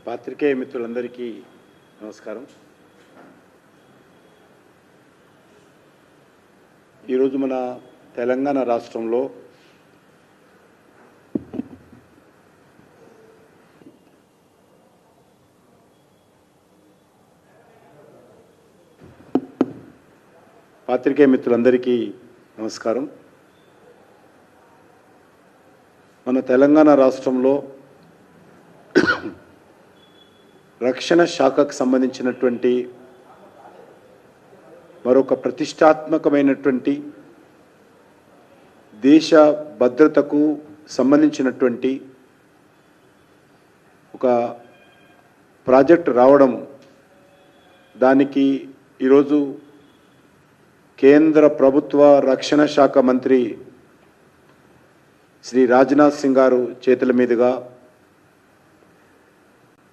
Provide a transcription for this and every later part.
పాత్రికేయ మిత్రులందరికీ నమస్కారం. ఈరోజు మన తెలంగాణ రాష్ట్రంలో పాత్రికేయ మిత్రులందరికీ నమస్కారం. మన తెలంగాణ రాష్ట్రంలో రక్షణ శాఖకు సంబంధించినటువంటి మరొక ప్రతిష్టాత్మకమైనటువంటి దేశ భద్రతకు సంబంధించినటువంటి ఒక ప్రాజెక్ట్ రావడం, దానికి ఈరోజు కేంద్ర ప్రభుత్వ రక్షణ శాఖ మంత్రి శ్రీ రాజ్నాథ్ సింగ్ గారు చేతుల మీదుగా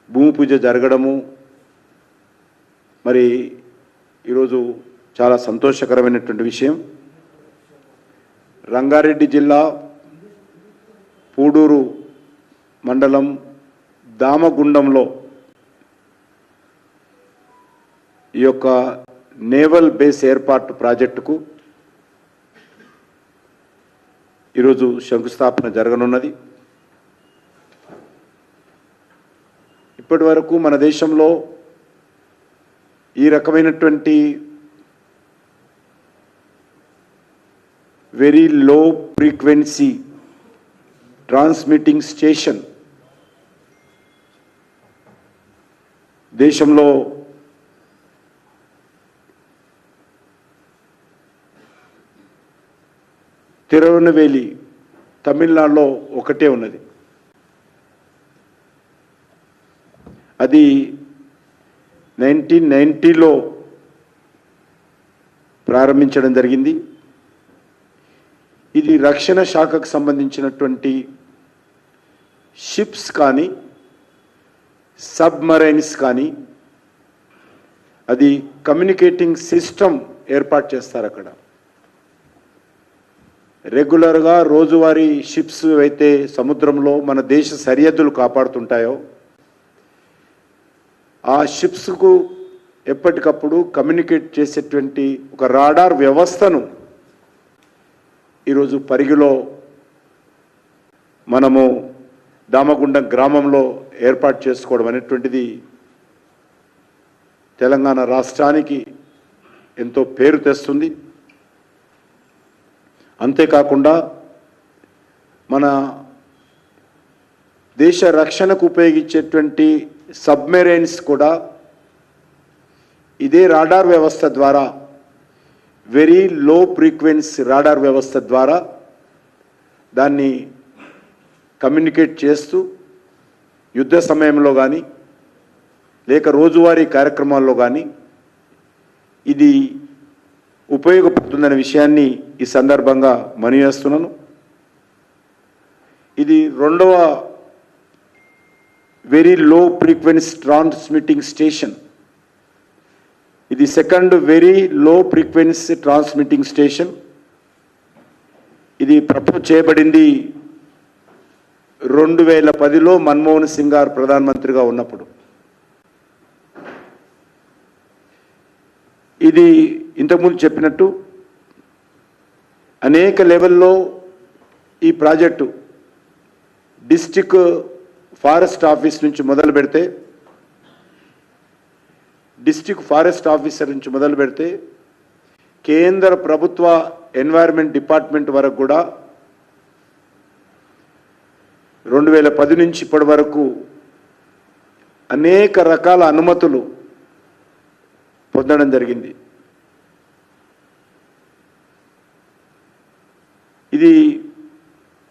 భూమి పూజ జరగడము మరి ఈరోజు చాలా సంతోషకరమైనటువంటి విషయం. రంగారెడ్డి జిల్లా పూడూరు మండలం దామగుండంలో ఈ యొక్క నేవల్ బేస్ ఏర్పాటు ప్రాజెక్టుకు ఈరోజు శంకుస్థాపన జరగనున్నది. ఇప్పటి వరకు మన దేశంలో ఈ రకమైనటువంటి very low frequency transmitting station దేశంలో తిరువనవేలి తమిళనాడులో ఒకటే ఉన్నది. అది 1990లో ప్రారంభించడం జరిగింది. ఇది రక్షణ శాఖకు సంబంధించినటువంటి షిప్స్ కానీ సబ్మరైన్స్ కానీ అది కమ్యూనికేటింగ్ సిస్టమ్ ఏర్పాటు చేస్తారు. అక్కడ రెగ్యులర్గా రోజువారీ షిప్స్ అయితే సముద్రంలో మన దేశ సరిహద్దులు కాపాడుతుంటాయో, ఆ షిప్స్కు ఎప్పటికప్పుడు కమ్యూనికేట్ చేసేటువంటి ఒక రాడార్ వ్యవస్థను ఈరోజు పరిగిలో మనము దామగుండం గ్రామంలో ఏర్పాటు చేసుకోవడం అనేటువంటిది తెలంగాణ రాష్ట్రానికి ఎంతో పేరు తెస్తుంది. అంతేకాకుండా మన దేశ రక్షణకు ఉపయోగించేటువంటి సబ్మెరైన్స్ కూడా ఇదే రాడార్ వ్యవస్థ ద్వారా, వెరీ లో ఫ్రీక్వెన్సీ రాడార్ వ్యవస్థ ద్వారా దాన్ని కమ్యూనికేట్ చేస్తూ యుద్ధ సమయంలో కానీ లేక రోజువారీ కార్యక్రమాల్లో కానీ ఇది ఉపయోగపడుతుందనే విషయాన్ని ఈ సందర్భంగా మనవి చేస్తున్నాను. ఇది రెండవ very low frequency transmitting station. ఇది second very low frequency transmitting station. ఇది ప్రపోజ్ చేయబడింది 2010లో మన్మోహన్ సింగ్ గారు ప్రధానమంత్రిగా ఉన్నప్పుడు. ఇది ఇంతకుముందు చెప్పినట్టు అనేక లెవెల్లో ఈ ప్రాజెక్టు డిస్ట్రిక్ట్ ఫారెస్ట్ ఆఫీస్ నుంచి మొదలు పెడితే, డిస్ట్రిక్ట్ ఫారెస్ట్ ఆఫీసర్ నుంచి మొదలు పెడితే కేంద్ర ప్రభుత్వ ఎన్వైరన్మెంట్ డిపార్ట్మెంట్ వరకు కూడా 2010 నుంచి ఇప్పటి వరకు అనేక రకాల అనుమతులు పొందడం జరిగింది. ఇది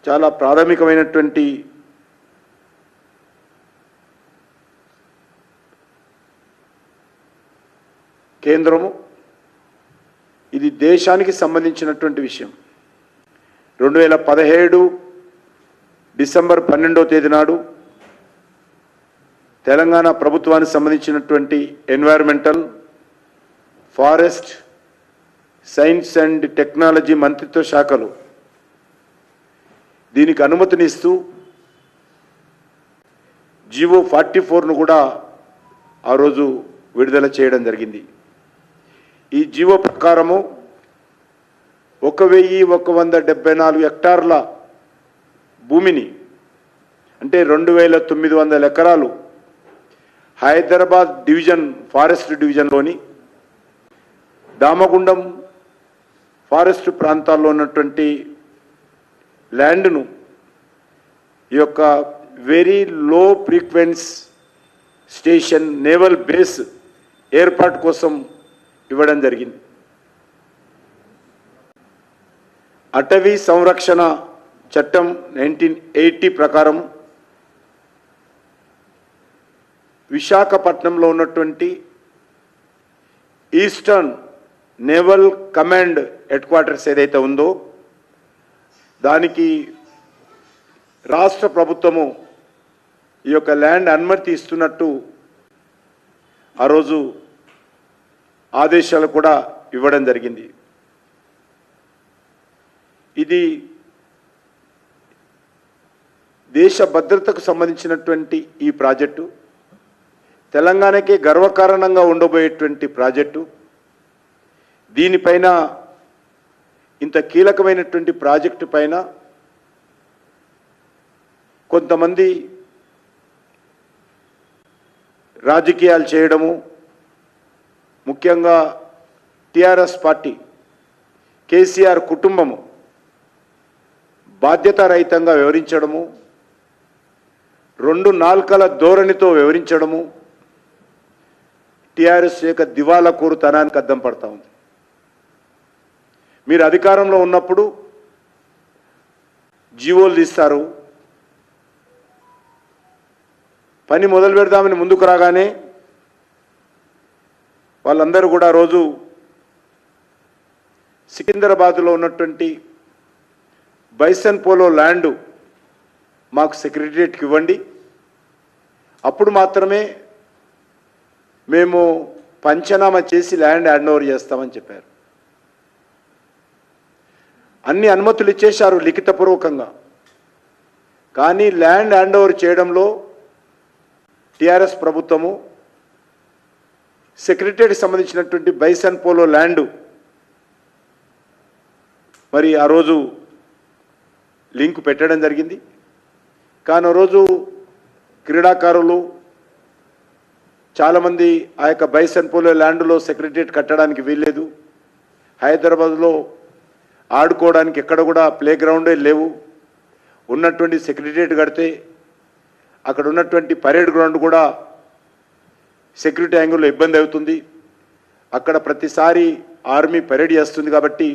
చాలా ప్రాథమికమైనటువంటి కేంద్రము. ఇది దేశానికి సంబంధించినటువంటి విషయం. 2017 డిసెంబర్ 12వ తేదీ నాడు తెలంగాణ ప్రభుత్వానికి సంబంధించినటువంటి environmental, forest, science and technology మంత్రిత్వ శాఖలు దీనికి అనుమతినిస్తూ జీవో 44ను కూడా ఆ రోజు విడుదల చేయడం జరిగింది. ఈ జీవో ప్రకారము 1174 హెక్టార్ల భూమిని అంటే 2900 ఎకరాలు హైదరాబాద్ డివిజన్ ఫారెస్ట్ డివిజన్లోని దామగుండం ఫారెస్ట్ ప్రాంతాల్లో ఉన్నటువంటి ల్యాండ్ను ఈ యొక్క very low ఫ్రీక్వెన్స్ station naval base ఏర్పాటు కోసం ఇవ్వడం జరిగింది. అటవీ సంరక్షణ చట్టం 1980 ప్రకారం విశాఖపట్నంలో ఉన్నటువంటి eastern naval command head quarters ఏదైతే ఉందో దానికి రాష్ట్ర ప్రభుత్వము ఈ యొక్క ల్యాండ్ అనుమతి ఇస్తున్నట్టు ఆ రోజు ఆదేశాలు కూడా ఇవ్వడం జరిగింది. ఇది దేశ భద్రతకు సంబంధించినటువంటి ఈ ప్రాజెక్టు తెలంగాణకే గర్వకారణంగా ఉండబోయేటువంటి ప్రాజెక్టు. దీనిపైన ఇంత కీలకమైనటువంటి ప్రాజెక్టు పైన కొంతమంది రాజకీయాలు చేయడము, ముఖ్యంగా టిఆర్ఎస్ పార్టీ కేసీఆర్ కుటుంబము బాధ్యతారహితంగా వ్యవహరించడము, 2 నాల్కల ధోరణితో వ్యవహరించడము టిఆర్ఎస్ యొక్క దివాలా కోరుతనానికి అద్దం పడతా ఉంది. మీరు అధికారంలో ఉన్నప్పుడు జీవోలు తీస్తారు, పని మొదలు పెడదామని ముందుకు రాగానే వాళ్ళందరూ కూడా రోజు సికింద్రాబాద్లో ఉన్నటువంటి బైసన్ పోలో ల్యాండ్ మాకు సెక్రటరియట్కి ఇవ్వండి, అప్పుడు మాత్రమే మేము పంచనామా చేసి ల్యాండ్ హ్యాండ్ ఓవర్ చేస్తామని చెప్పారు. అన్ని అనుమతులు ఇచ్చేశారు లిఖితపూర్వకంగా. కానీ ల్యాండ్ హ్యాండ్ ఓవర్ చేయడంలో టిఆర్ఎస్ ప్రభుత్వము సెక్రటరీకి సంబంధించినటువంటి బైసన్ పోలో ల్యాండ్ మరి ఆ రోజు లింక్ పెట్టడం జరిగింది. కానీ ఆ రోజు క్రీడాకారులు చాలామంది ఆ యొక్క బైసన్ పోలో ల్యాండ్లో సెక్రటరియట్ కట్టడానికి వీల్లేదు, హైదరాబాద్లో ఆడుకోవడానికి ఎక్కడ కూడా ప్లే గ్రౌండే లేవు, ఉన్నటువంటి సెక్రటరియట్ కడితే అక్కడ ఉన్నటువంటి పరేడ్ గ్రౌండ్ కూడా సెక్యూరిటీ యాంగిల్లో ఇబ్బంది అవుతుంది, అక్కడ ప్రతిసారి ఆర్మీ పరేడ్ చేస్తుంది కాబట్టి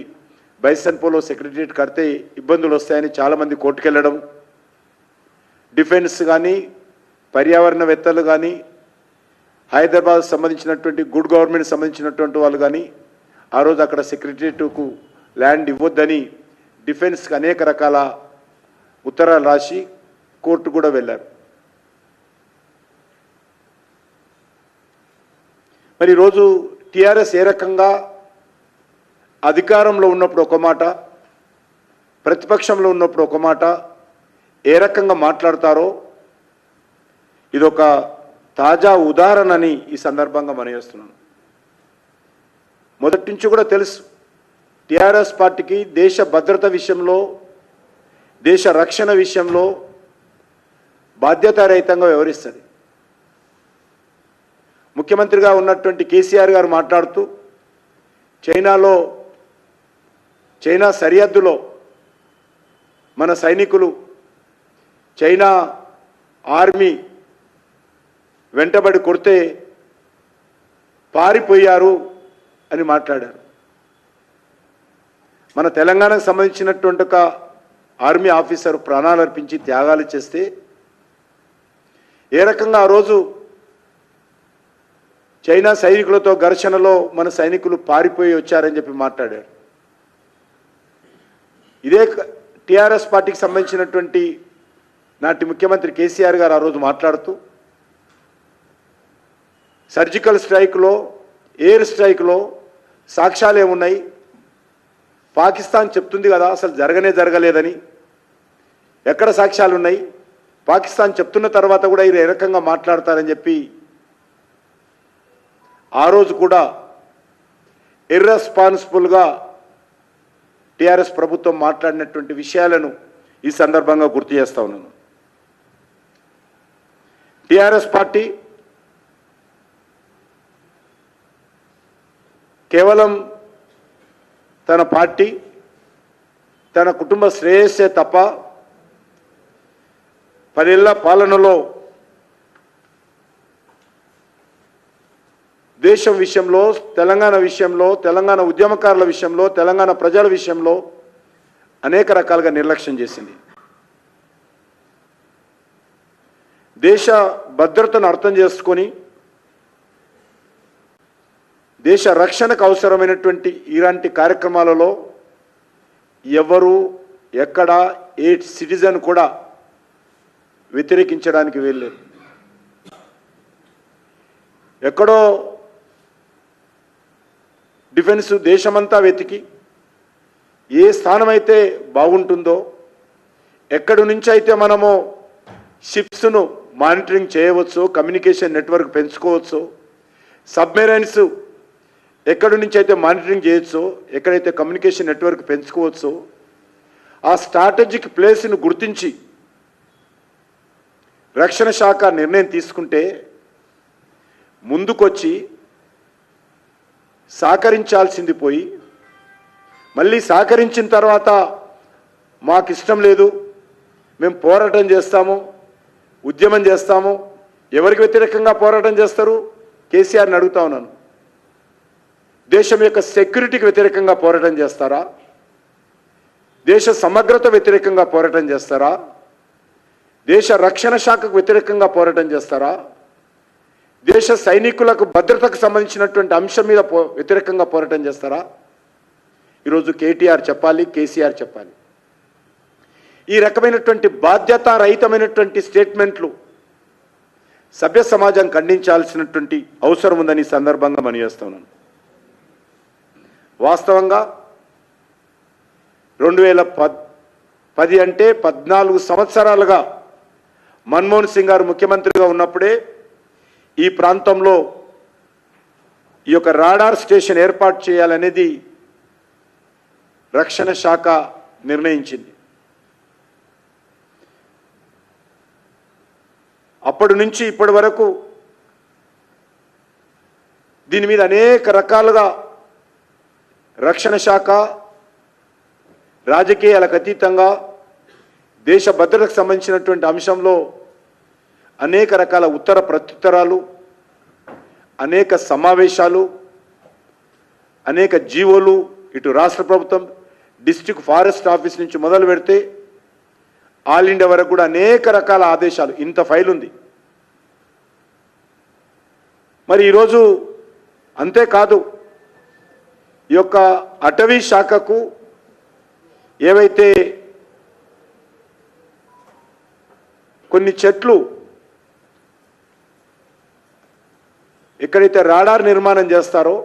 బైసన్ పోలో సెక్రటరియట్ కడితే ఇబ్బందులు వస్తాయని చాలామంది కోర్టుకెళ్ళడం, డిఫెన్స్ కానీ పర్యావరణవేత్తలు కానీ హైదరాబాద్ సంబంధించినటువంటి గుడ్ గవర్నమెంట్ సంబంధించినటువంటి వాళ్ళు కానీ ఆ రోజు అక్కడ సెక్రటరియట్కు ల్యాండ్ ఇవ్వొద్దని డిఫెన్స్కి అనేక రకాల ఉత్తరాలు రాసి కోర్టు కూడా వెళ్ళారు. మరి ఈరోజు టిఆర్ఎస్ ఏ రకంగా అధికారంలో ఉన్నప్పుడు ఒక మాట, ప్రతిపక్షంలో ఉన్నప్పుడు ఒక మాట ఏ రకంగా మాట్లాడతారో ఇదొక తాజా ఉదాహరణని ఈ సందర్భంగా మనయేస్తున్నాను. మొదటి నుంచి కూడా తెలుసు టిఆర్ఎస్ పార్టీకి దేశ భద్రత విషయంలో, దేశ రక్షణ విషయంలో బాధ్యతారహితంగా వ్యవహరిస్తుంది. ముఖ్యమంత్రిగా ఉన్నటువంటి కేసీఆర్ గారు మాట్లాడుతూ చైనా సరిహద్దులో మన సైనికులు చైనా ఆర్మీ వెంటబడి కొడితే పారిపోయారు అని మాట్లాడారు. మన తెలంగాణకు సంబంధించినటువంటి ఒక ఆర్మీ ఆఫీసర్ ప్రాణాలు అర్పించి త్యాగాలు చేస్తే ఏ రకంగా ఆ రోజు చైనా సైనికులతో ఘర్షణలో మన సైనికులు పారిపోయి వచ్చారని చెప్పి మాట్లాడారు. ఇదే టిఆర్ఎస్ పార్టీకి సంబంధించినటువంటి నాటి ముఖ్యమంత్రి కేసీఆర్ గారు ఆ రోజు మాట్లాడుతూ సర్జికల్ స్ట్రైక్లో, ఎయిర్ స్ట్రైక్లో సాక్ష్యాలు ఏమున్నాయి, పాకిస్తాన్ చెప్తుంది కదా అసలు జరగలేదని, ఎక్కడ సాక్ష్యాలు ఉన్నాయి, పాకిస్తాన్ చెప్తున్న తర్వాత కూడా ఈ రకంగా మాట్లాడతారని చెప్పి ఆ రోజు కూడా ఇర్రెస్పాన్సిబుల్గా టీఆర్ఎస్ ప్రభుత్వం మాట్లాడినటువంటి విషయాలను ఈ సందర్భంగా గుర్తు చేస్తా ఉన్నాను. టీఆర్ఎస్ పార్టీ కేవలం తన పార్టీ తన కుటుంబ శ్రేయస్సే తప్ప 10 ఏళ్ల పాలనలో దేశం విషయంలో, తెలంగాణ విషయంలో, తెలంగాణ ఉద్యమకారుల విషయంలో, తెలంగాణ ప్రజల విషయంలో అనేక రకాలుగా నిర్లక్ష్యం చేసింది. దేశ భద్రతను అర్థం చేసుకొని దేశ రక్షణకు అవసరమైనటువంటి ఇలాంటి కార్యక్రమాలలో ఎవరు ఎక్కడ ఏ సిటిజన్ కూడా వ్యతిరేకించడానికి వెళ్ళలేదు. ఎక్కడో డిఫెన్స్ దేశమంతా వెతికి ఏ స్థానం అయితే బాగుంటుందో, ఎక్కడి నుంచి అయితే మనము షిప్స్ను మానిటరింగ్ చేయవచ్చు, కమ్యూనికేషన్ నెట్వర్క్ పెంచుకోవచ్చు, సబ్మెరైన్స్ ఎక్కడి నుంచి అయితే మానిటరింగ్ చేయొచ్చో, ఎక్కడైతే కమ్యూనికేషన్ నెట్వర్క్ పెంచుకోవచ్చో ఆ స్ట్రాటజిక్ ప్లేస్ను గుర్తించి రక్షణ శాఖ నిర్ణయం తీసుకుంటే ముందుకొచ్చి సహకరించాల్సింది పోయి మళ్ళీ సహకరించిన తర్వాత మాకు ఇష్టం లేదు, మేము పోరాటం చేస్తాము, ఉద్యమం చేస్తాము. ఎవరికి వ్యతిరేకంగా పోరాటం చేస్తారు? కేసీఆర్ని అడుగుతా ఉన్నాను. దేశం యొక్క సెక్యూరిటీకి వ్యతిరేకంగా పోరాటం చేస్తారా? దేశ సమగ్రత వ్యతిరేకంగా పోరాటం చేస్తారా? దేశ రక్షణ శాఖకు వ్యతిరేకంగా పోరాటం చేస్తారా? దేశ సైనికులకు భద్రతకు సంబంధించినటువంటి అంశం మీద వ్యతిరేకంగా పోరాటం చేస్తారా? ఈరోజు కేటీఆర్ చెప్పాలి, కేసీఆర్ చెప్పాలి. ఈ రకమైనటువంటి బాధ్యతారహితమైనటువంటి స్టేట్మెంట్లు సభ్య సమాజం ఖండించాల్సినటువంటి అవసరం ఉందని ఈ సందర్భంగా మనం చేస్తున్నాను. వాస్తవంగా 2010 అంటే 14 సంవత్సరాలుగా మన్మోహన్ సింగ్ గారు ముఖ్యమంత్రిగా ఉన్నప్పుడే ఈ ప్రాంతంలో ఈ యొక్క రాడార్ స్టేషన్ ఏర్పాటు చేయాలనేది రక్షణ శాఖ నిర్ణయించింది. అప్పటి నుంచి ఇప్పటి వరకు దీని మీద అనేక రకాలుగా రక్షణ శాఖ రాజకీయాలకు అతీతంగా దేశ భద్రతకు సంబంధించినటువంటి అంశంలో అనేక రకాల ఉత్తర ప్రత్యుత్తరాలు, అనేక సమావేశాలు, అనేక జీవోలు, ఇటు రాష్ట్ర ప్రభుత్వం డిస్ట్రిక్ట్ ఫారెస్ట్ ఆఫీస్ నుంచి మొదలు పెడితే ఆల్ ఇండియా వరకు కూడా అనేక రకాల ఆదేశాలు, ఇంత ఫైల్ ఉంది. మరి ఈరోజు అంతేకాదు, ఈ యొక్క అటవీ శాఖకు ఏవైతే కొన్ని చెట్లు ఎక్కడైతే రాడార్ నిర్మాణం చేస్తారో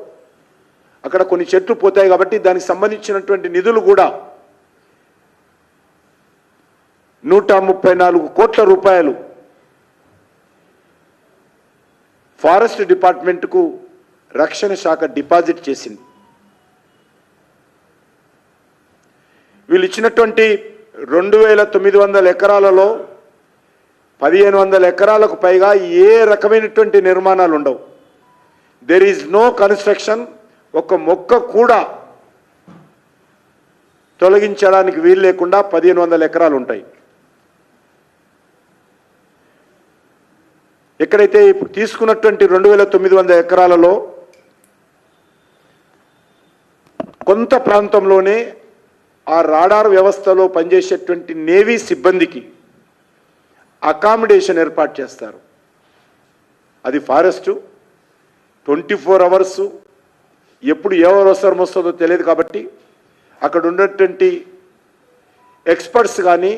అక్కడ కొన్ని చెట్లు పోతాయి కాబట్టి దానికి సంబంధించినటువంటి నిధులు కూడా 134 కోట్ల రూపాయలు ఫారెస్ట్ డిపార్ట్మెంట్కు రక్షణ శాఖ డిపాజిట్ చేసింది. వీళ్ళు ఇచ్చినటువంటి 2900 ఎకరాలలో 1500 ఎకరాలకు పైగా ఏ రకమైనటువంటి నిర్మాణాలు ఉండవు. There is no construction. ఒక మొక్క కూడా తొలగించడానికి వీలు లేకుండా 1500 ఎకరాలు ఉంటాయి. ఎక్కడైతే ఇప్పుడు తీసుకున్నటువంటి 2900 ఎకరాలలో కొంత ప్రాంతంలోనే ఆ రాడార్ వ్యవస్థలో పనిచేసేటువంటి నేవీ సిబ్బందికి అకామిడేషన్ ఏర్పాటు చేస్తారు. అది ఫారెస్టు 24 అవర్స్, ఎప్పుడు ఏ అవసరం వస్తుందో తెలియదు కాబట్టి అక్కడ ఉన్నటువంటి ఎక్స్పర్ట్స్ కానీ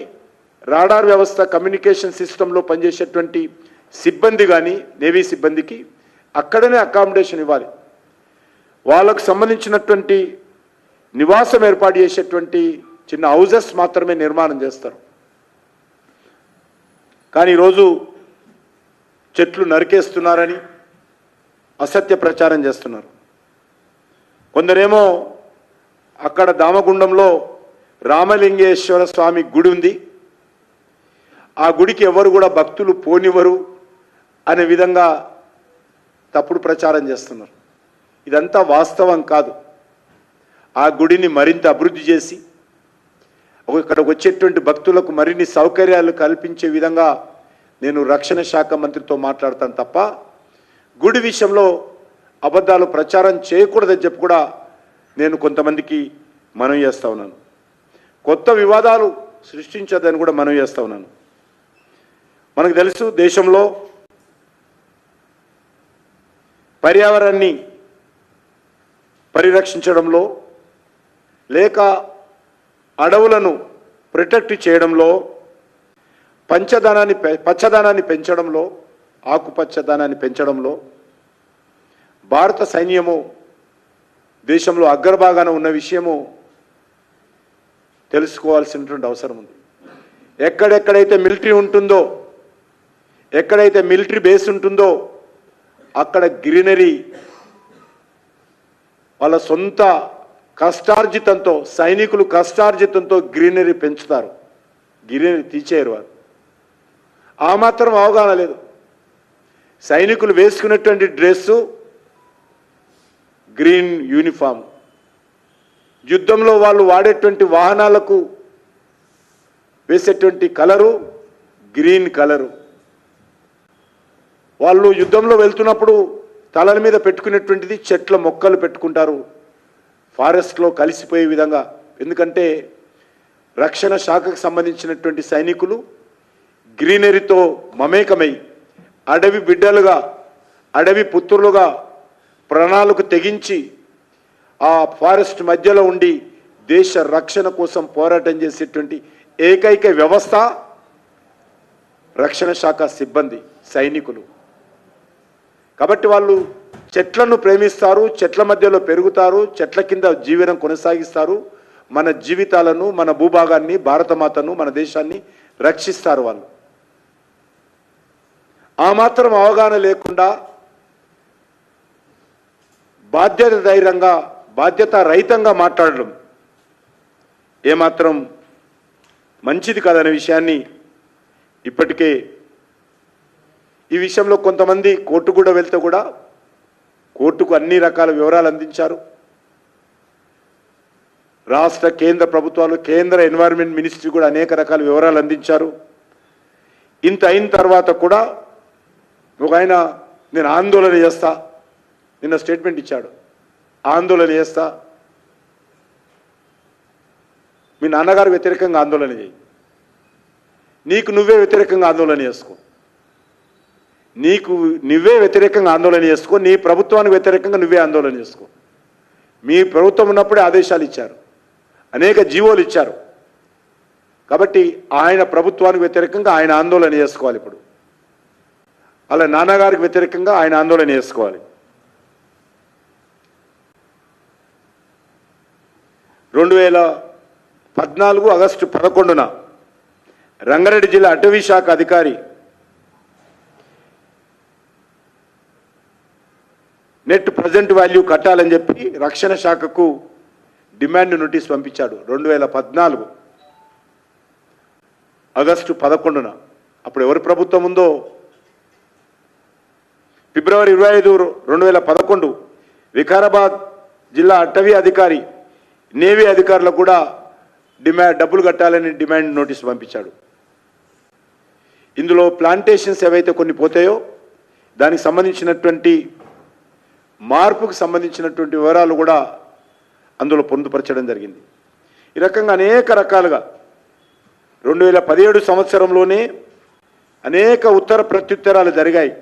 రాడార్ వ్యవస్థ కమ్యూనికేషన్ సిస్టంలో పనిచేసేటువంటి సిబ్బంది కానీ నేవీ సిబ్బందికి అక్కడనే అకామిడేషన్ ఇవ్వాలి. వాళ్ళకు సంబంధించినటువంటి నివాసం ఏర్పాటు చేసేటువంటి చిన్న హౌజెస్ మాత్రమే నిర్మాణం చేస్తారు. కానీ ఈరోజు చెట్లు నరికేస్తున్నారని అసత్య ప్రచారం చేస్తున్నారు. కొందరేమో అక్కడ దామగుండంలో రామలింగేశ్వర స్వామి గుడి ఉంది, ఆ గుడికి ఎవరు కూడా భక్తులు పోనివ్వరు అనే విధంగా తప్పుడు ప్రచారం చేస్తున్నారు. ఇదంతా వాస్తవం కాదు. ఆ గుడిని మరింత అభివృద్ధి చేసి ఇక్కడికి వచ్చేటువంటి భక్తులకు మరిన్ని సౌకర్యాలు కల్పించే విధంగా నేను రక్షణ శాఖ మంత్రితో మాట్లాడతాను తప్ప గుడి విషయంలో అబద్ధాలు ప్రచారం చేయకూడదని చెప్పి కూడా నేను కొంతమందికి మనవి చేస్తా ఉన్నాను. కొత్త వివాదాలు సృష్టించదని కూడా మనవి చేస్తా ఉన్నాను. మనకు తెలుసు, దేశంలో పర్యావరణాన్ని పరిరక్షించడంలో లేక అడవులను ప్రొటెక్ట్ చేయడంలో పచ్చదనాన్ని పెంచడంలో, ఆకుపచ్చదనాన్ని పెంచడంలో భారత సైన్యము దేశంలో అగ్రభాగాన ఉన్న విషయము తెలుసుకోవాల్సినటువంటి అవసరం ఉంది. ఎక్కడెక్కడైతే మిలిటరీ ఉంటుందో, ఎక్కడైతే మిలిటరీ బేస్ ఉంటుందో అక్కడ గ్రీనరీ వాళ్ళ సొంత కష్టార్జితంతో, సైనికులు కష్టార్జితంతో గ్రీనరీ పెంచుతారు, గ్రీనరీ తీసేయరు. వారు ఆ మాత్రం అవగాహన లేదు. సైనికులు వేసుకున్నటువంటి డ్రెస్సు గ్రీన్ యూనిఫామ్, యుద్ధంలో వాళ్ళు వాడేటువంటి వాహనాలకు వేసేటువంటి కలరు గ్రీన్ కలరు. వాళ్ళు యుద్ధంలో వెళ్తున్నప్పుడు తలల మీద పెట్టుకునేటువంటిది చెట్ల మొక్కలు పెట్టుకుంటారు, ఫారెస్ట్లో కలిసిపోయే విధంగా. ఎందుకంటే రక్షణ శాఖకు సంబంధించినటువంటి సైనికులు గ్రీనరీతో మమేకమై అడవి బిడ్డలుగా, అడవి పుత్రులుగా ప్రాణాలకు తెగించి ఆ ఫారెస్ట్ మధ్యలో ఉండి దేశ రక్షణ కోసం పోరాటం చేసేటువంటి ఏకైక వ్యవస్థ రక్షణ శాఖ సిబ్బంది, సైనికులు. కాబట్టి వాళ్ళు చెట్లను ప్రేమిస్తారు, చెట్ల మధ్యలో పెరుగుతారు, చెట్ల కింద జీవనం కొనసాగిస్తారు, మన జీవితాలను, మన భూభాగాన్ని, భారతమాతను, మన దేశాన్ని రక్షిస్తారు. వాళ్ళు ఆ మాత్రం అవగాహన లేకుండా బాధ్యత రహితంగా మాట్లాడడం ఏమాత్రం మంచిది కాదనే విషయాన్ని ఇప్పటికే ఈ విషయంలో కొంతమంది కోర్టు కూడా వెళ్తే కూడా కోర్టుకు అన్ని రకాల వివరాలు అందించారు. రాష్ట్ర కేంద్ర ప్రభుత్వాలు, కేంద్ర ఎన్వైరన్మెంట్ మినిస్ట్రీ కూడా అనేక రకాల వివరాలు అందించారు. ఇంత అయిన తర్వాత కూడా ఒక ఆయన నేను ఆందోళన చేస్తా, నిన్న స్టేట్మెంట్ ఇచ్చాడు, ఆందోళన చేస్తా. మీ నాన్నగారు వ్యతిరేకంగా ఆందోళన చేయి, నీకు నువ్వే వ్యతిరేకంగా ఆందోళన చేసుకో, నీకు నువ్వే వ్యతిరేకంగా ఆందోళన చేసుకో, నీ ప్రభుత్వానికి వ్యతిరేకంగా నువ్వే ఆందోళన చేసుకో. మీ ప్రభుత్వం ఉన్నప్పుడే ఆదేశాలు ఇచ్చారు, అనేక జీవోలు ఇచ్చారు. కాబట్టి ఆయన ప్రభుత్వానికి వ్యతిరేకంగా ఆయన ఆందోళన చేసుకోవాలి. ఇప్పుడు అలా నాన్నగారికి వ్యతిరేకంగా ఆయన ఆందోళన చేసుకోవాలి. 2014 ఆగస్టు 11న రంగారెడ్డి జిల్లా అటవీ శాఖ అధికారి నెట్ ప్రజెంట్ వాల్యూ కట్టాలని చెప్పి రక్షణ శాఖకు డిమాండ్ నోటీస్ పంపించాడు. 2014 ఆగస్టు 11న. అప్పుడు ఎవరి ప్రభుత్వం ఉందో, ఫిబ్రవరి 25, 2011 వికారాబాద్ జిల్లా అటవీ అధికారి, నేవీ అధికారులకు కూడా డబ్బులు కట్టాలని డిమాండ్ నోటీస్ పంపించాడు. ఇందులో ప్లాంటేషన్స్ ఏవైతే కొన్ని పోతాయో దానికి సంబంధించినటువంటి మార్పుకు సంబంధించినటువంటి వివరాలు కూడా అందులో పొందుపరచడం జరిగింది. ఈ రకంగా అనేక రకాలుగా 2017 సంవత్సరంలోనే అనేక ఉత్తర ప్రత్యుత్తరాలు జరిగాయి.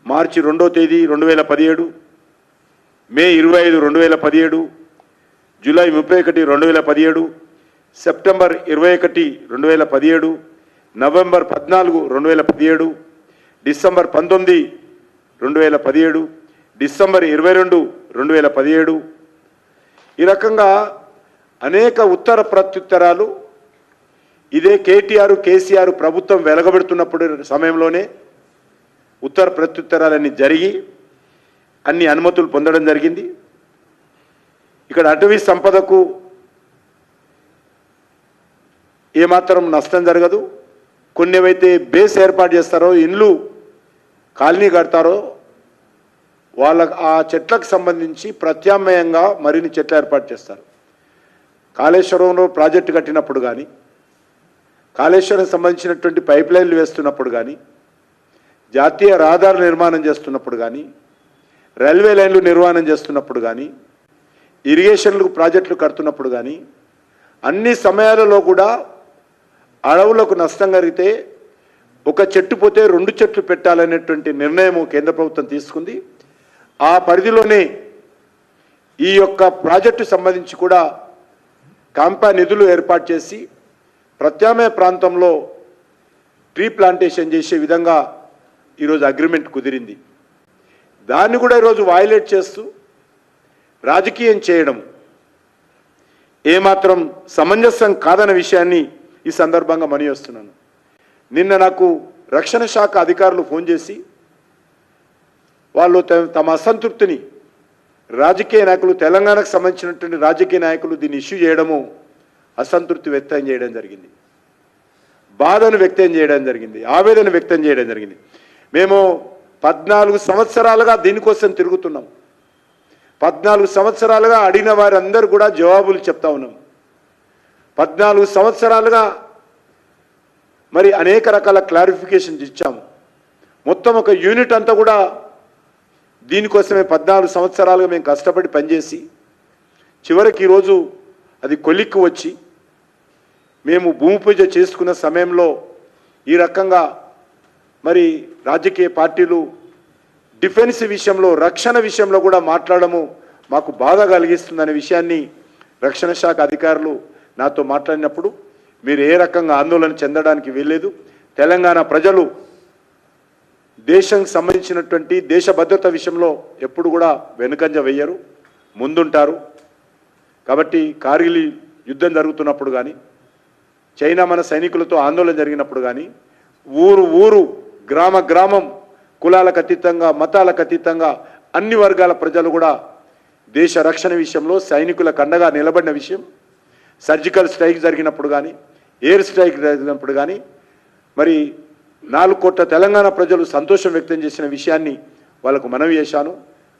మార్చి 2వ తేదీ 2017, మే 25, 2017, July 31, 2017, September 21, 2017, November 14, 2017, December 19, 2017, December 22, 2017. ఈ రకంగా అనేక ఉత్తర ప్రత్యుత్తరాలు ఇదే కేటీఆర్ కేసీఆర్ ప్రభుత్వం వెలగబెడుతున్నప్పుడు సమయంలోనే ఉత్తర ప్రత్యుత్తరాలన్నీ జరిగి అన్ని అనుమతులు పొందడం జరిగింది. ఇక్కడ అటవీ సంపదకు ఏమాత్రం నష్టం జరగదు. కొన్ని ఏవైతే బేస్ ఏర్పాటు చేస్తారో, ఇండ్లు కాలనీ కడతారో వాళ్ళ ఆ చెట్లకు సంబంధించి ప్రత్యామ్నాయంగా మరిన్ని చెట్లు ఏర్పాటు చేస్తారు. కాళేశ్వరంలో ప్రాజెక్టు కట్టినప్పుడు కానీ, కాళేశ్వరం సంబంధించినటువంటి పైప్ లైన్లు వేస్తున్నప్పుడు కానీ, జాతీయ రహదారులు నిర్మాణం చేస్తున్నప్పుడు కానీ, రైల్వే లైన్లు నిర్మాణం చేస్తున్నప్పుడు కానీ, ఇరిగేషన్లు ప్రాజెక్టులు కడుతున్నప్పుడు కానీ, అన్ని సమయాలలో కూడా అడవులకు నష్టం కలిగితే ఒక చెట్టు పోతే 2 చెట్లు పెట్టాలనేటువంటి నిర్ణయం కేంద్ర ప్రభుత్వం తీసుకుంది. ఆ పరిధిలోనే ఈ యొక్క ప్రాజెక్టు సంబంధించి కూడా కాంపా నిధులు ఏర్పాటు చేసి ప్రత్యామ్నాయ ప్రాంతంలో ట్రీ ప్లాంటేషన్ చేసే విధంగా ఈరోజు అగ్రిమెంట్ కుదిరింది. దాన్ని కూడా ఈరోజు వయలేట్ చేస్తూ రాజకీయం చేయడం ఏమాత్రం సమంజసం కాదన్న విషయాన్ని ఈ సందర్భంగా మనవిస్తున్నాను. నిన్న నాకు రక్షణ శాఖ అధికారులు ఫోన్ చేసి వాళ్ళు తమ అసంతృప్తిని రాజకీయ నాయకులు, తెలంగాణకు సంబంధించినటువంటి రాజకీయ నాయకులు దీన్ని ఇష్యూ చేయడము, అసంతృప్తి వ్యక్తం చేయడం జరిగింది, బాధను వ్యక్తం చేయడం జరిగింది, ఆవేదన వ్యక్తం చేయడం జరిగింది. మేము 14 సంవత్సరాలుగా దీనికోసం తిరుగుతున్నాం. 14 సంవత్సరాలుగా అడిగిన వారందరూ కూడా జవాబులు చెప్తా ఉన్నాం. 14 సంవత్సరాలుగా మరి అనేక రకాల క్లారిఫికేషన్స్ ఇచ్చాము. మొత్తం ఒక యూనిట్ అంతా కూడా దీనికోసమే 14 సంవత్సరాలుగా మేము కష్టపడి పనిచేసి చివరికి ఈరోజు అది కొలిక్కి వచ్చి మేము భూమి పూజ చేసుకున్న సమయంలో ఈ రకంగా మరి రాజకీయ పార్టీలు డిఫెన్స్ విషయంలో, రక్షణ విషయంలో కూడా మాట్లాడము మాకు బాధ కలిగిస్తుందనే విషయాన్ని రక్షణ శాఖ అధికారులు నాతో మాట్లాడినప్పుడు మీరు ఏ రకంగా ఆందోళన చెందడానికి వీల్లేదు. తెలంగాణ ప్రజలు దేశానికి సంబంధించినటువంటి దేశ భద్రత విషయంలో ఎప్పుడు కూడా వెనుకంజ వేయరు, ముందుంటారు. కాబట్టి కార్గిల్ యుద్ధం జరుగుతున్నప్పుడు కానీ, చైనా మన సైనికులతో ఆందోళన జరిగినప్పుడు కానీ, ఊరు గ్రామం కులాలకు అతీతంగా, మతాలకు అతీతంగా అన్ని వర్గాల ప్రజలు కూడా దేశ రక్షణ విషయంలో సైనికులకు అండగా నిలబడిన విషయం, సర్జికల్ స్ట్రైక్ జరిగినప్పుడు కానీ, ఎయిర్ స్ట్రైక్ జరిగినప్పుడు కానీ మరి 4 కోట్ల తెలంగాణ ప్రజలు సంతోషం వ్యక్తం చేసిన విషయాన్ని వాళ్ళకు మనవి చేశాను.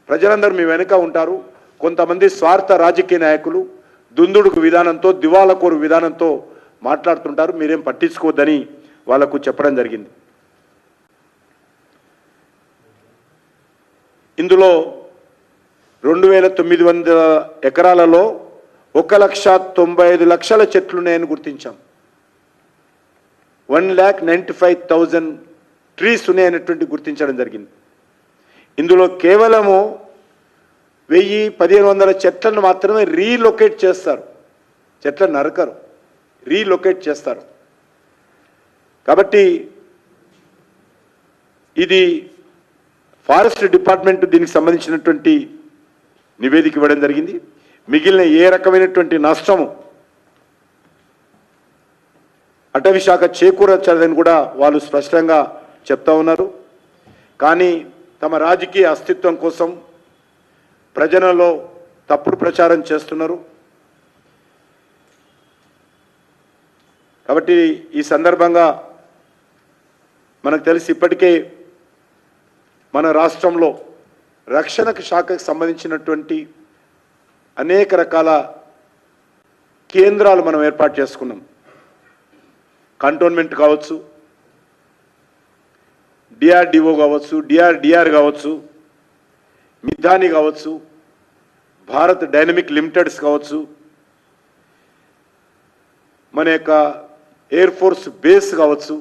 ప్రజలందరూ మీ వెనుక ఉంటారు. కొంతమంది స్వార్థ రాజకీయ నాయకులు దుందుడుకు విధానంతో, దివాలకోరు విధానంతో మాట్లాడుతుంటారు, మీరేం పట్టించుకోవద్దని వాళ్ళకు చెప్పడం జరిగింది. ఇందులో 2900 ఎకరాలలో 1,95,00,000 చెట్లున్నాయని గుర్తించాం. 1,95,000 ట్రీస్ ఉన్నాయనేటువంటి గుర్తించడం జరిగింది. ఇందులో కేవలము 1,000-1,500 చెట్లను మాత్రమే రీలొకేట్ చేస్తారు, చెట్లను నరకరు, రీలొకేట్ చేస్తారు. కాబట్టి ఇది ఫారెస్ట్ డిపార్ట్మెంట్ దీనికి సంబంధించినటువంటి నివేదిక ఇవ్వడం జరిగింది. మిగిలిన ఏ రకమైనటువంటి నష్టము అటవీ శాఖ చేకూరచదని కూడా వాళ్ళు స్పష్టంగా చెప్తా ఉన్నారు. కానీ తమ రాజకీయ అస్తిత్వం కోసం ప్రజలలో తప్పుడు ప్రచారం చేస్తున్నారు. కాబట్టి ఈ సందర్భంగా మనకు తెలిసి ఇప్పటికే మన రాష్ట్రంలో రక్షణ శాఖకు సంబంధించినటువంటి అనేక రకాల కేంద్రాలు మనం ఏర్పాటు చేసుకున్నాం. కంటోన్మెంట్ కావచ్చు, డిఆర్డిఓ కావచ్చు, డిఆర్ కావచ్చు, మిథాని కావచ్చు, భారత్ డైనమిక్ లిమిటెడ్స్ కావచ్చు, మన యొక్క ఎయిర్ ఫోర్స్ బేస్ కావచ్చు,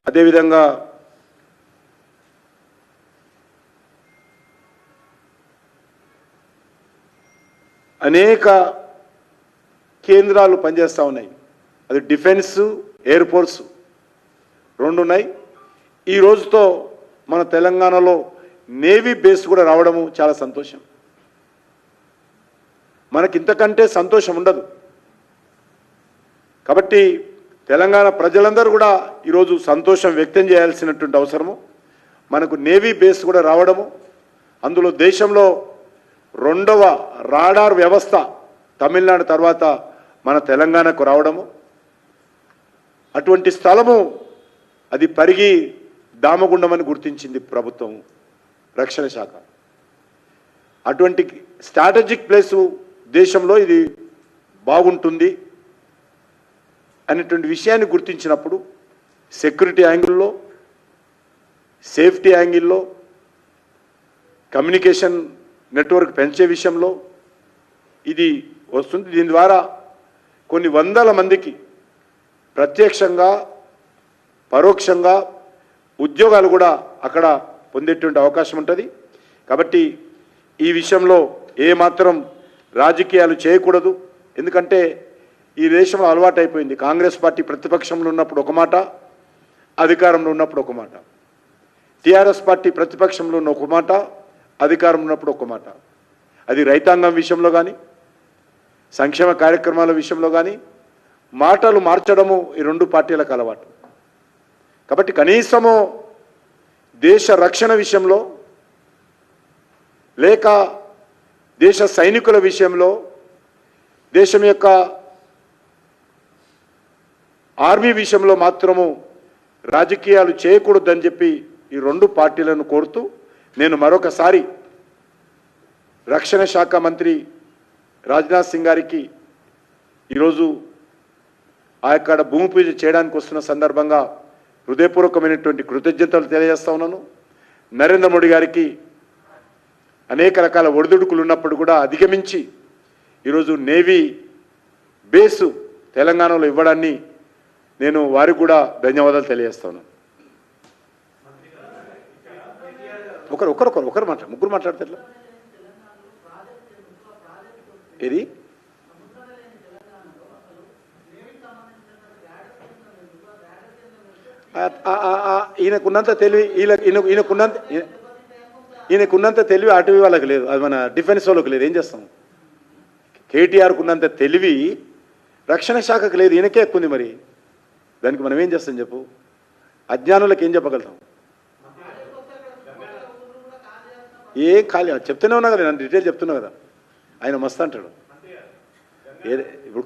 అదేవిధంగా అనేక కేంద్రాలు పనిచేస్తూ ఉన్నాయి. అది డిఫెన్స్, ఎయిర్ ఫోర్స్ 2 ఉన్నాయి. ఈ రోజుతో మన తెలంగాణలో నేవీ బేస్ కూడా రావడము చాలా సంతోషం. మనకి ఇంతకంటే సంతోషం ఉండదు. కాబట్టి తెలంగాణ ప్రజలందరూ కూడా ఈరోజు సంతోషం వ్యక్తం చేయాల్సినటువంటి అవసరము, మనకు నేవీ బేస్ కూడా రావడము, అందులో దేశంలో 2వ రాడార్ వ్యవస్థ తమిళనాడు తర్వాత మన తెలంగాణకు రావడము, అటువంటి స్థలము అది పరిగి దామగుండమని గుర్తించింది ప్రభుత్వం, రక్షణ శాఖ. అటువంటి స్ట్రాటజిక్ ప్లేసు దేశంలో ఇది బాగుంటుంది అనేటువంటి విషయాన్ని గుర్తించినప్పుడు సెక్యూరిటీ యాంగిల్లో, సేఫ్టీ యాంగిల్లో, కమ్యూనికేషన్ నెట్వర్క్ పెంచే విషయంలో ఇది వస్తుంది. దీని ద్వారా కొన్ని వందల మందికి ప్రత్యక్షంగా పరోక్షంగా ఉద్యోగాలు కూడా అక్కడ పొందేటువంటి అవకాశం ఉంటుంది. కాబట్టి ఈ విషయంలో ఏమాత్రం రాజకీయాలు చేయకూడదు. ఎందుకంటే ఈ దేశంలో అలవాటు అయిపోయింది, కాంగ్రెస్ పార్టీ ప్రతిపక్షంలో ఉన్నప్పుడు ఒక మాట, అధికారంలో ఉన్నప్పుడు ఒక మాట, టీఆర్ఎస్ పార్టీ ప్రతిపక్షంలో ఉన్న ఒక మాట, అధికారం ఉన్నప్పుడు ఒక మాట. అది రైతాంగం విషయంలో కానీ, సంక్షేమ కార్యక్రమాల విషయంలో కానీ మాటలు మార్చడము ఈ 2 పార్టీలకు అలవాటు. కాబట్టి కనీసము దేశ రక్షణ విషయంలో లేక దేశ సైనికుల విషయంలో, దేశం యొక్క ఆర్మీ విషయంలో మాత్రము రాజకీయాలు చేయకూడదని చెప్పి ఈ 2 పార్టీలను కోరుతూ నేను మరొకసారి రక్షణ శాఖ మంత్రి రాజ్నాథ్ సింగ్ గారికి ఈరోజు ఆ యొక్క భూమి పూజ చేయడానికి వస్తున్న సందర్భంగా హృదయపూర్వకమైనటువంటి కృతజ్ఞతలు తెలియజేస్తా ఉన్నాను. నరేంద్ర మోడీ గారికి అనేక రకాల ఒడిదుడుకులు ఉన్నప్పుడు కూడా అధిగమించి ఈరోజు నేవీ బేసు తెలంగాణలో ఇవ్వడాన్ని నేను వారికి కూడా ధన్యవాదాలు తెలియజేస్తాను. ముగ్గురు మాట్లాడతారు. ఏది ఈయనకున్నంత తెలివి ఈయనకున్నంత తెలివి అటవీ వాళ్ళకి లేదు, అది మన డిఫెన్స్ వాళ్ళకి లేదు. ఏం చేస్తాం? కేటీఆర్కు ఉన్నంత తెలివి రక్షణ శాఖకు లేదు, ఈయనకే ఎక్కువ ఉంది. మరి దానికి మనం ఏం చేస్తాం చెప్పు? అజ్ఞానులకు ఏం చెప్పగలుగుతాం? ఏం ఖాళీ చెప్తూనే ఉన్నా కదా, నన్ను డీటెయిల్ చెప్తున్నా కదా. ఆయన మస్తు అంటాడు. ఇప్పుడు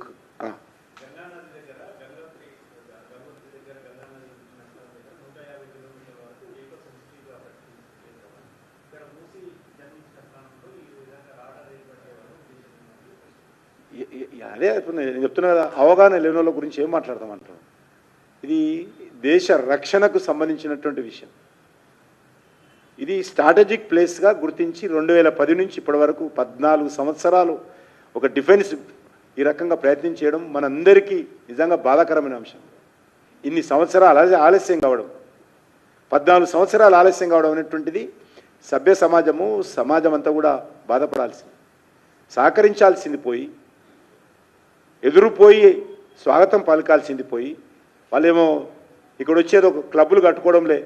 అదే నేను చెప్తున్నా కదా, అవగాహన లేని వాళ్ళ గురించి ఏం మాట్లాడతామంటారు. ఇది దేశ రక్షణకు సంబంధించినటువంటి విషయం. ఇది స్ట్రాటజిక్ ప్లేస్గా గుర్తించి 2010 నుంచి ఇప్పటి వరకు 14 సంవత్సరాలు ఒక డిఫెన్స్ ఈ రకంగా ప్రయత్నం చేయడం మనందరికీ నిజంగా బాధాకరమైన అంశం. ఇన్ని సంవత్సరాలు ఆలస్యం కావడం, 14 సంవత్సరాలు ఆలస్యం కావడం అనేటువంటిది సభ్య సమాజం అంతా కూడా బాధపడాల్సింది. సహకరించాల్సింది పోయి, ఎదురుపోయి స్వాగతం పలకాల్సింది పోయి, వాళ్ళేమో ఇక్కడ వచ్చేది ఒక క్లబ్బులు కట్టుకోవడంలే,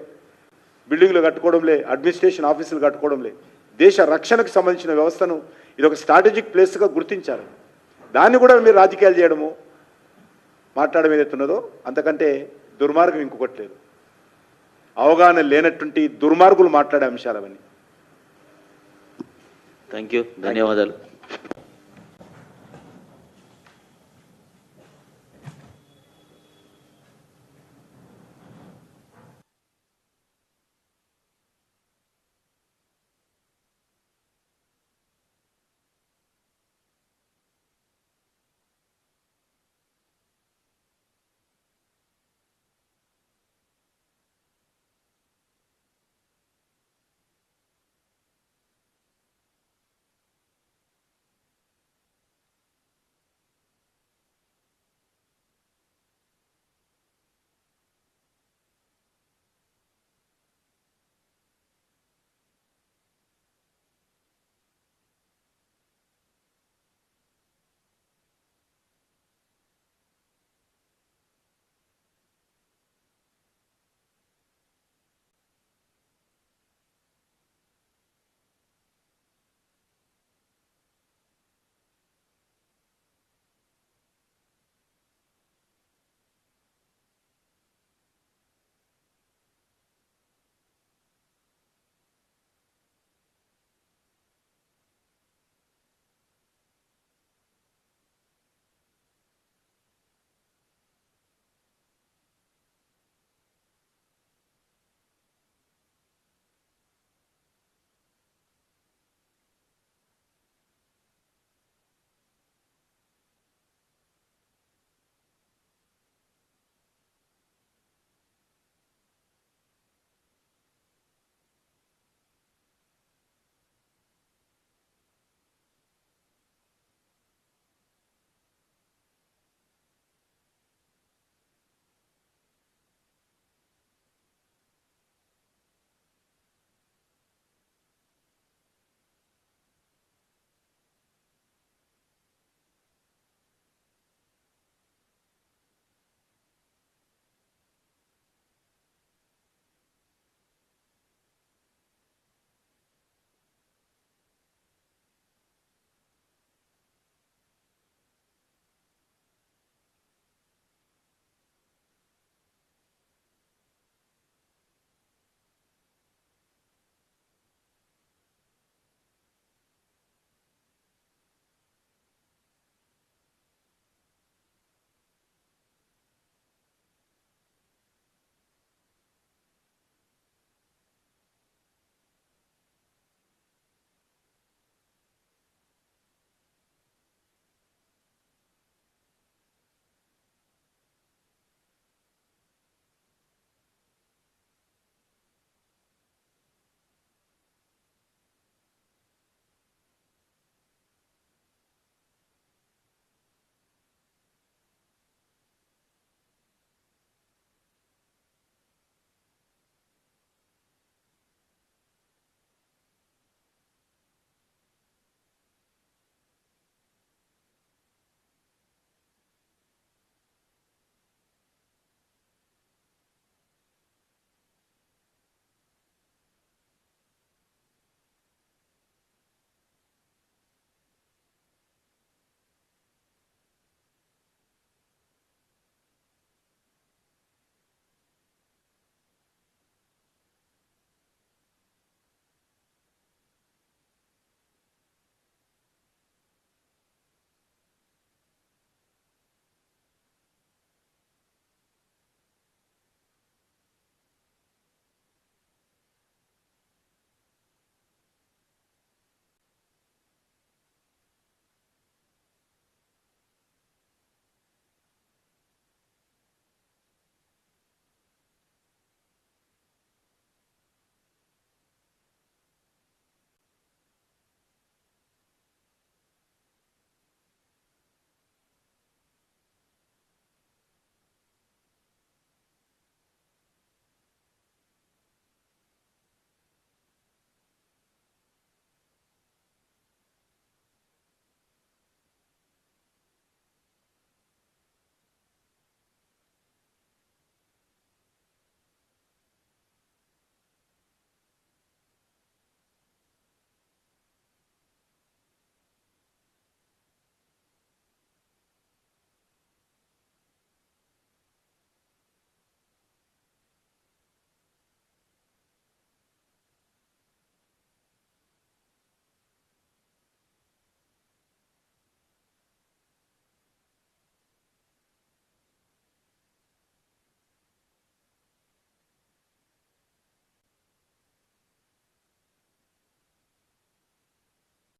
బిల్డింగ్లు కట్టుకోవడంలే, అడ్మినిస్ట్రేషన్ ఆఫీసులు కట్టుకోవడంలే, దేశ రక్షణకు సంబంధించిన వ్యవస్థను ఇది ఒక స్ట్రాటజిక్ ప్లేస్గా గుర్తించారు. దాన్ని కూడా మీరు రాజకీయాలు చేయడము, మాట్లాడడం ఏదైతున్నదో అంతకంటే దుర్మార్గం ఇంకొకటి లేదు. అవగాహన లేనటువంటి దుర్మార్గులు మాట్లాడే అంశాలు అవన్నీ. థ్యాంక్ యూ, ధన్యవాదాలు.